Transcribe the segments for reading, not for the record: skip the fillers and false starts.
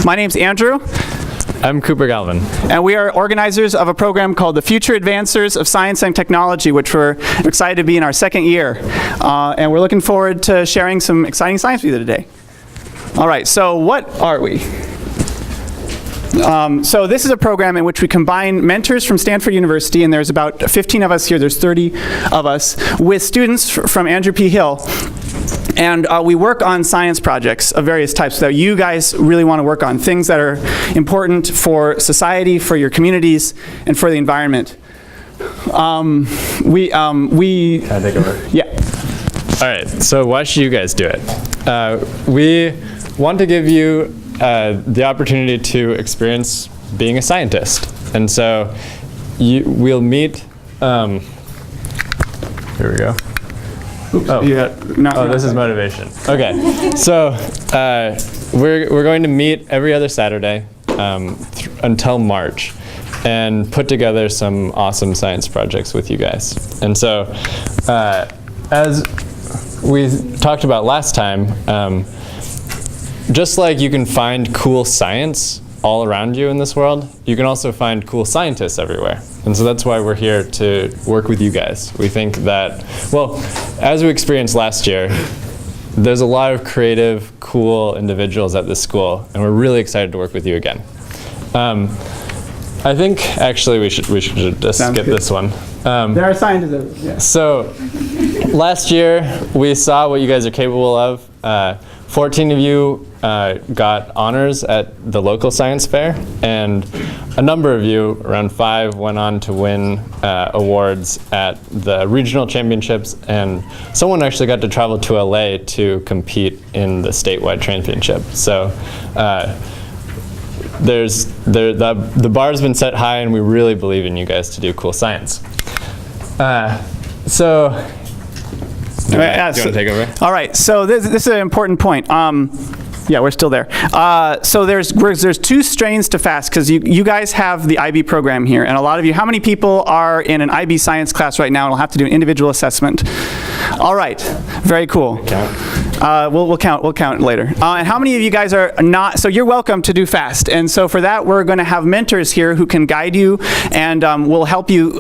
My name's Andrew. I'm Cooper Galvin. And we are organizers of a program called the Future Advancers of Science and Technology, which we're excited to be in our second year. And we're looking forward to sharing some exciting science with you today. All right, so what are we? So this is a program in which we combine mentors from Stanford University, and there's about 15 of us here, there's 30 of us, with students from Andrew P. Hill. And we work on science projects of various types that you guys really want to work on, things that are important for society, for your communities, and for the environment. Can I take over? Yeah. All right, so why should you guys do it? We want to give you the opportunity to experience being a scientist. And so we'll meet, here we go. Oh, yeah, this is motivation. Okay, so we're going to meet every other Saturday until March and put together some awesome science projects with you guys. And so as we talked about last time, just like you can find cool science all around you in this world, you can also find cool scientists everywhere. And so that's why we're here to work with you guys. We think that, well, as we experienced last year, there's a lot of creative, cool individuals at this school, and we're really excited to work with you again. I think actually we should just skip this one. There are scientists. Yeah. So last year we saw what you guys are capable of. 14 of you got honors at the local science fair, and a number of you, around 5, went on to win awards at the regional championships, and someone actually got to travel to LA to compete in the statewide championship. So the bar's been set high, and we really believe in you guys to do cool science. Do you want to take over? All right, so this is an important point. Yeah, we're still there. So there's 2 strains to FAST, because you guys have the IB program here, and a lot of you, how many people are in an IB science class right now and will have to do an individual assessment? All right, very cool. We'll count later. And how many of you guys are not? So you're welcome to do FAST. And so for that, we're going to have mentors here who can guide you and will help you.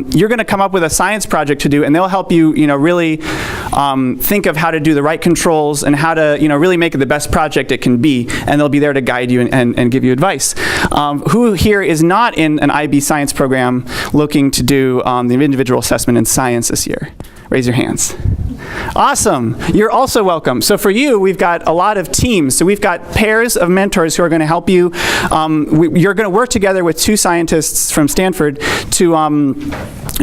You're going to come up with a science project to do, and they'll help you, really think of how to do the right controls and how to, really make it the best project it can be. And they'll be there to guide you and give you advice. Who here is not in an IB science program looking to do the individual assessment in science this year? Raise your hands. Awesome. You're also welcome. So for you, we've got a lot of teams. So we've got pairs of mentors who are going to help you. You're going to work together with 2 scientists from Stanford to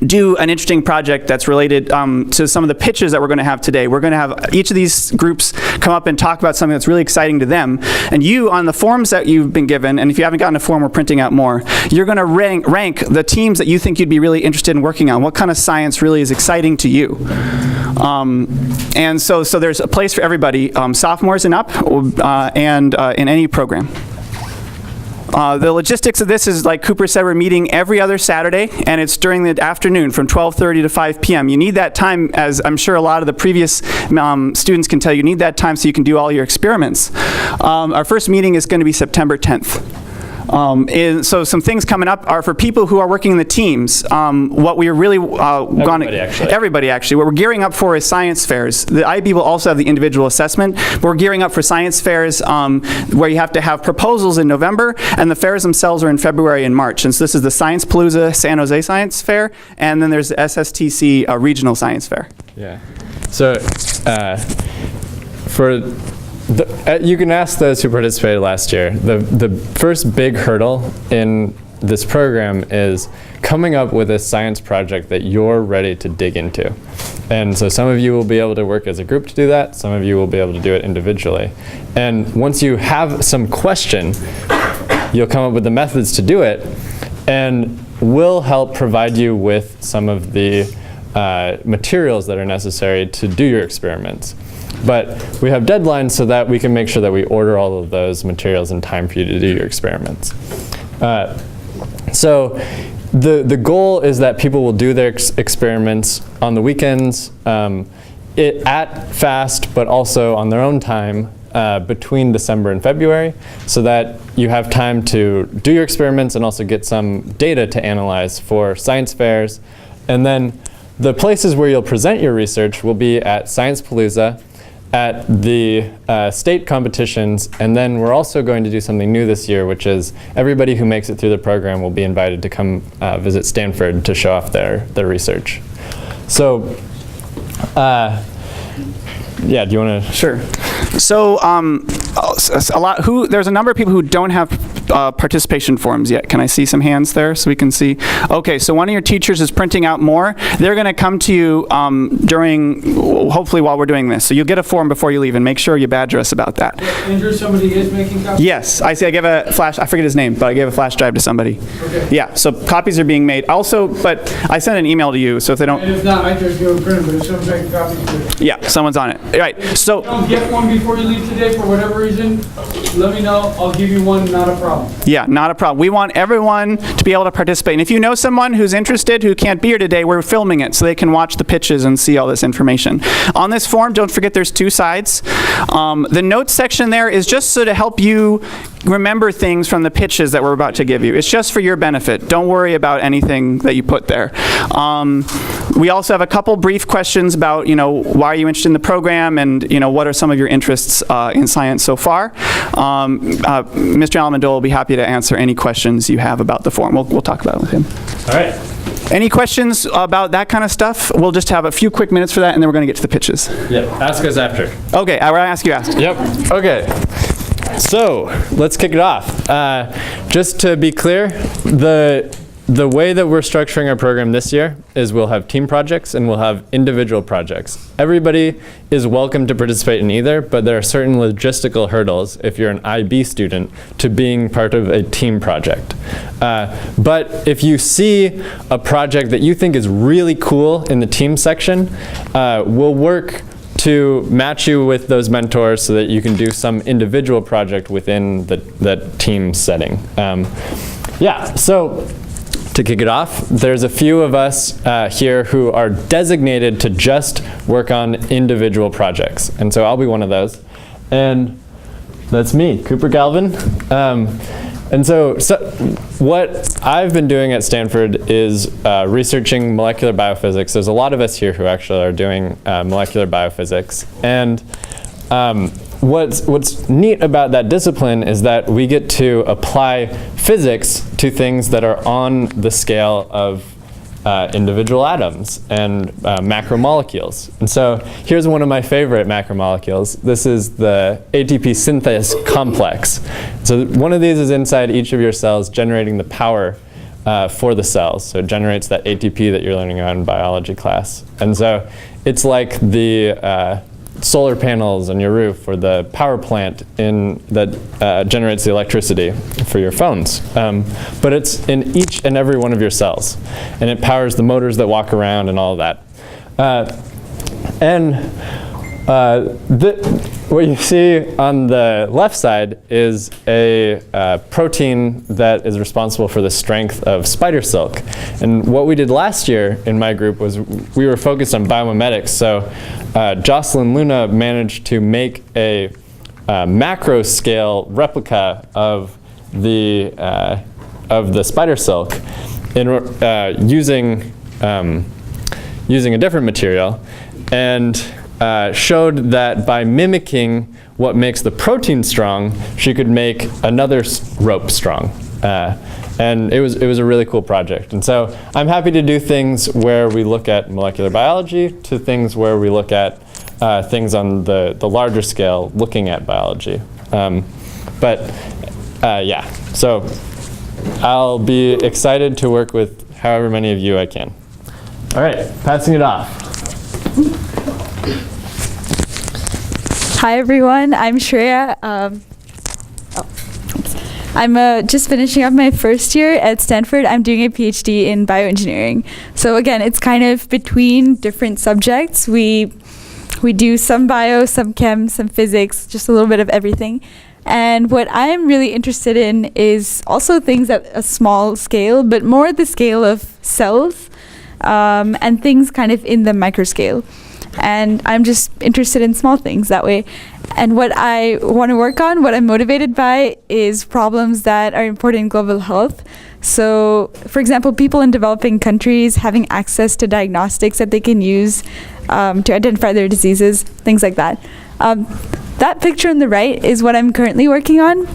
do an interesting project that's related to some of the pitches that we're going to have today. We're going to have each of these groups come up and talk about something that's really exciting to them. And you, on the forms that you've been given, and if you haven't gotten a form, we're printing out more, you're going to rank the teams that you think you'd be really interested in working on. What kind of science really is exciting to you? And so there's a place for everybody, sophomores and up, and in any program. The logistics of this is, like Cooper said, we're meeting every other Saturday, and it's during the afternoon from 12:30 to 5 p.m. You need that time, as I'm sure a lot of the previous students can tell you, need that time so you can do all your experiments. Our first meeting is going to be September 10th. So some things coming up are for people who are working in the teams. What we are really everybody actually. What we're gearing up for is science fairs. The IB will also have the individual assessment, but we're gearing up for science fairs where you have to have proposals in November, and the fairs themselves are in February and March. And so this is the Science Palooza San Jose Science Fair, and then there's the SSTC Regional Science Fair. Yeah. So you can ask those who participated last year. The first big hurdle in this program is coming up with a science project that you're ready to dig into. And so some of you will be able to work as a group to do that. Some of you will be able to do it individually. And once you have some question, you'll come up with the methods to do it, and we'll help provide you with some of the materials that are necessary to do your experiments. But we have deadlines so that we can make sure that we order all of those materials in time for you to do your experiments. So the goal is that people will do their experiments on the weekends at FAST, but also on their own time between December and February so that you have time to do your experiments and also get some data to analyze for science fairs. And then the places where you'll present your research will be at Science Palooza, at the state competitions, and then we're also going to do something new this year, which is everybody who makes it through the program will be invited to come visit Stanford to show off their research. So, yeah, do you want to? Sure. So there's a number of people who don't have participation forms yet. Can I see some hands there so we can see? Okay, so one of your teachers is printing out more. They're going to come to you hopefully while we're doing this. So you'll get a form before you leave, and make sure you badger us about that. Andrew, somebody is making copies? Yes, I see. I gave a flash, I forget his name, but I gave a flash drive to somebody. Okay. Yeah, so copies are being made. Also, but I sent an email to you, so if they don't. And if not, I just go and print them, but if someone's making copies, Yeah, someone's on it. All right, so. if you don't get one before you leave today for whatever reason, let me know. I'll give you one, not a problem. Yeah, not a problem. We want everyone to be able to participate. And if you know someone who's interested who can't be here today, we're filming it so they can watch the pitches and see all this information. On this form, don't forget there's two sides. The notes section there is just so to help you remember things from the pitches that we're about to give you. It's just for your benefit. Don't worry about anything that you put there. We also have a couple brief questions about, why are you interested in the program, and, what are some of your interests in science so far. Mr. Amendola will be happy to answer any questions you have about the form. We'll talk about it with him. All right. Any questions about that kind of stuff? We'll just have a few quick minutes for that, and then we're going to get to the pitches. Yep, ask us after. Okay, I will ask you after. Yep, okay. So, let's kick it off. Just to be clear, the way that we're structuring our program this year is we'll have team projects and we'll have individual projects. Everybody is welcome to participate in either, but there are certain logistical hurdles if you're an IB student to being part of a team project. But if you see a project that you think is really cool in the team section, we'll work to match you with those mentors so that you can do some individual project within the team setting. Yeah, so to kick it off, there's a few of us here who are designated to just work on individual projects. And so I'll be one of those. And that's me, Cooper Galvin. And so what I've been doing at Stanford is researching molecular biophysics. There's a lot of us here who actually are doing molecular biophysics. And what's neat about that discipline is that we get to apply physics to things that are on the scale of individual atoms and macromolecules. And so here's one of my favorite macromolecules. This is the ATP synthase complex. So one of these is inside each of your cells, generating the power for the cells. So it generates that ATP that you're learning about in biology class. And so it's like the solar panels on your roof or the power plant that generates the electricity for your phones. But it's in each and every one of your cells. And it powers the motors that walk around and all of that. What you see on the left side is a protein that is responsible for the strength of spider silk. And what we did last year in my group was we were focused on biomimetics. So Jocelyn Luna managed to make a macro scale replica of the spider silk using a different material, and showed that by mimicking what makes the protein strong, she could make another rope strong. And it was a really cool project. And so I'm happy to do things where we look at molecular biology to things where we look at things on the larger scale, looking at biology. Yeah, so I'll be excited to work with however many of you I can. All right, passing it off. Hi everyone, I'm Shreya. I'm just finishing up my first year at Stanford. I'm doing a PhD in bioengineering. So again, it's kind of between different subjects. We do some bio, some chem, some physics, just a little bit of everything. And what I'm really interested in is also things at a small scale, but more at the scale of cells and things kind of in the microscale. and I'm just interested in small things that way. And what I want to work on, what I'm motivated by, is problems that are important in global health. So, for example, people in developing countries having access to diagnostics that they can use to identify their diseases, things like that. That picture on the right is what I'm currently working on.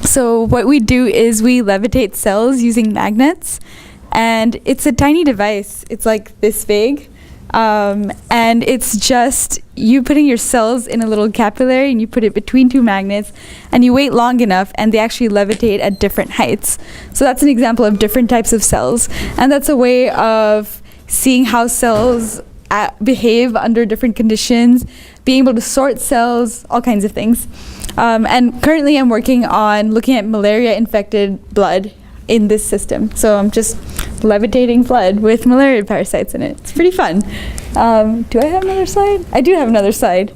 So what we do is we levitate cells using magnets, and it's a tiny device. It's like this big. And it's just you putting your cells in a little capillary, and you put it between two magnets, and you wait long enough, and they actually levitate at different heights. So that's an example of different types of cells, and that's a way of seeing how cells behave under different conditions, being able to sort cells, all kinds of things. And currently I'm working on looking at malaria-infected blood in this system. So I'm just levitating blood with malaria parasites in it. It's pretty fun. Do I have another slide? I do have another slide.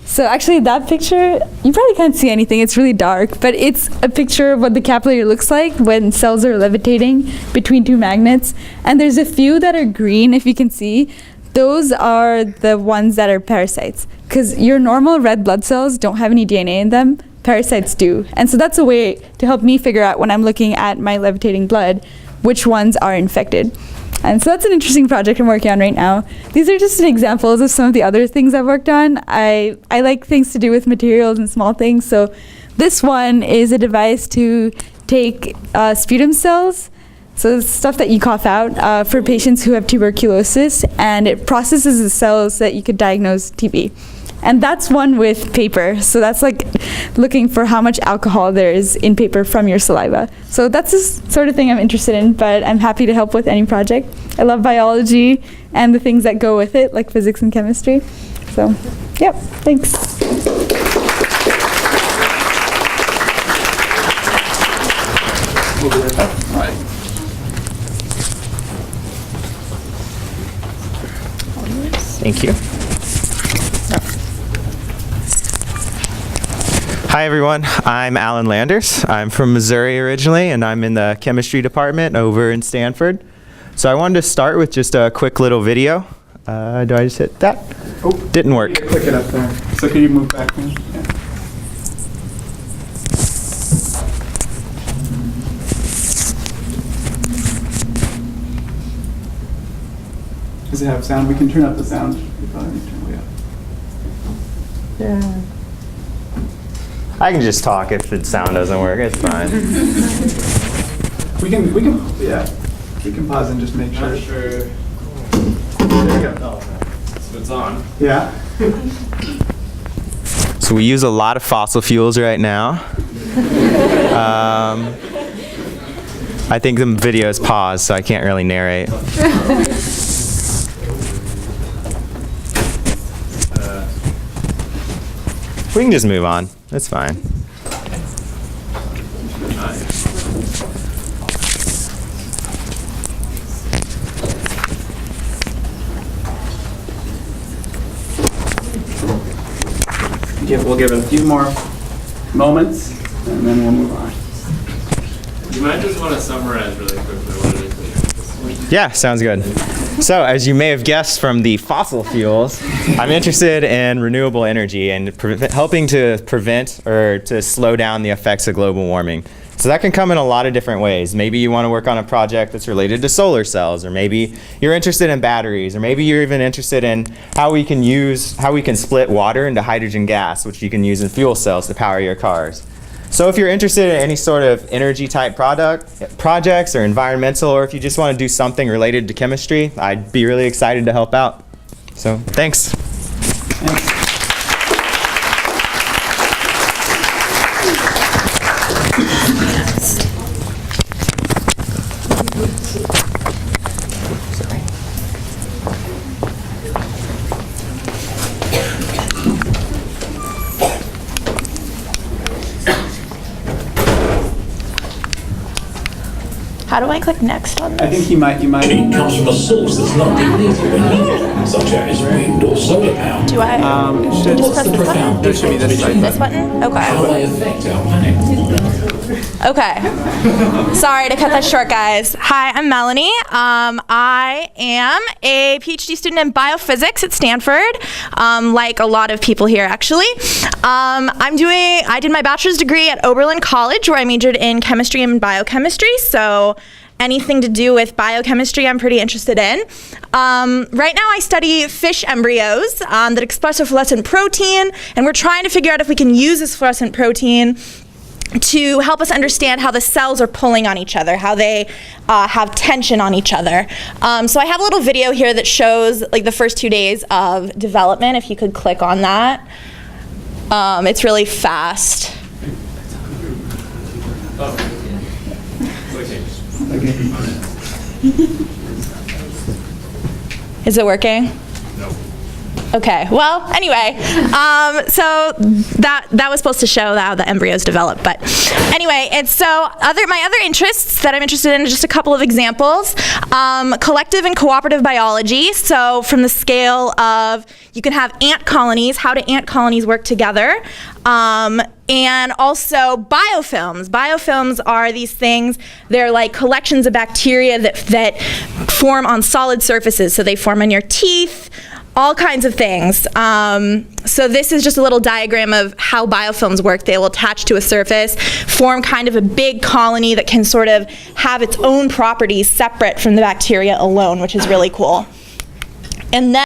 So actually that picture, you probably can't see anything, it's really dark, but it's a picture of what the capillary looks like when cells are levitating between two magnets. And there's a few that are green, if you can see. Those are the ones that are parasites, because your normal red blood cells don't have any DNA in them. Parasites do. And so that's a way to help me figure out when I'm looking at my levitating blood, which ones are infected. And so that's an interesting project I'm working on right now. These are just examples of some of the other things I've worked on. I like things to do with materials and small things. So this one is a device to take sputum cells, so it's stuff that you cough out, for patients who have tuberculosis, and it processes the cells so that you could diagnose TB. And that's one with paper. So that's like looking for how much alcohol there is in paper from your saliva. So that's the sort of thing I'm interested in, but I'm happy to help with any project. I love biology and the things that go with it, like physics and chemistry. So, yep, thanks. Thank you. Hi everyone, I'm Alan Landers. I'm from Missouri originally, and I'm in the chemistry department over in Stanford. So I wanted to start with just a quick little video. Do I just hit that? Oh, didn't work. Click it up there. So can you move back? Yeah. Does it have sound? We can turn up the sound. We probably need to turn it way up. Yeah. I can just talk if the sound doesn't work. It's fine. We can, yeah. We can pause and just make sure. Not sure. There we go. Oh, so it's on. Yeah. So we use a lot of fossil fuels right now. I think the video is paused, so I can't really narrate. We can just move on. That's fine. We'll give it a few more moments, and then we'll move on. You might just want to summarize really quickly what it is. Yeah, sounds good. So, as you may have guessed from the fossil fuels, I'm interested in renewable energy and helping to prevent or to slow down the effects of global warming. So that can come in a lot of different ways. Maybe you want to work on a project that's related to solar cells, or maybe you're interested in batteries, or maybe you're even interested in how we can split water into hydrogen gas, which you can use in fuel cells to power your cars. So if you're interested in any sort of energy type projects or environmental, or if you just want to do something related to chemistry, I'd be really excited to help out. So thanks. How do I click next on I this? think you might. It comes from a source that's not depleted in heat, such as wind or solar power. Do I It should. just press this button? There should be this side This button? How Okay. they affect our planet. Okay. Sorry to cut that short, guys. Hi, I'm Melanie. I am a PhD student in biophysics at Stanford, like a lot of people here, actually. I did my bachelor's degree at Oberlin College, where I majored in chemistry and biochemistry, so anything to do with biochemistry I'm pretty interested in. Right now I study fish embryos that express a fluorescent protein, and we're trying to figure out if we can use this fluorescent protein to help us understand how the cells are pulling on each other, how they have tension on each other. So I have a little video here that shows like the first 2 days of development, if you could click on that. It's really fast. Is it working? No. Okay, well, anyway, so that was supposed to show how the embryos develop, but anyway, and so my other interests that I'm interested in, just a couple of examples. Collective and cooperative biology, so from the scale of, you can have ant colonies, how do ant colonies work together, and also biofilms. Biofilms are these things, they're like collections of bacteria that form on solid surfaces, so they form on your teeth, all kinds of things. So this is just a little diagram of how biofilms work. They will attach to a surface, form kind of a big colony that can sort of have its own properties separate from the bacteria alone, which is really cool. And then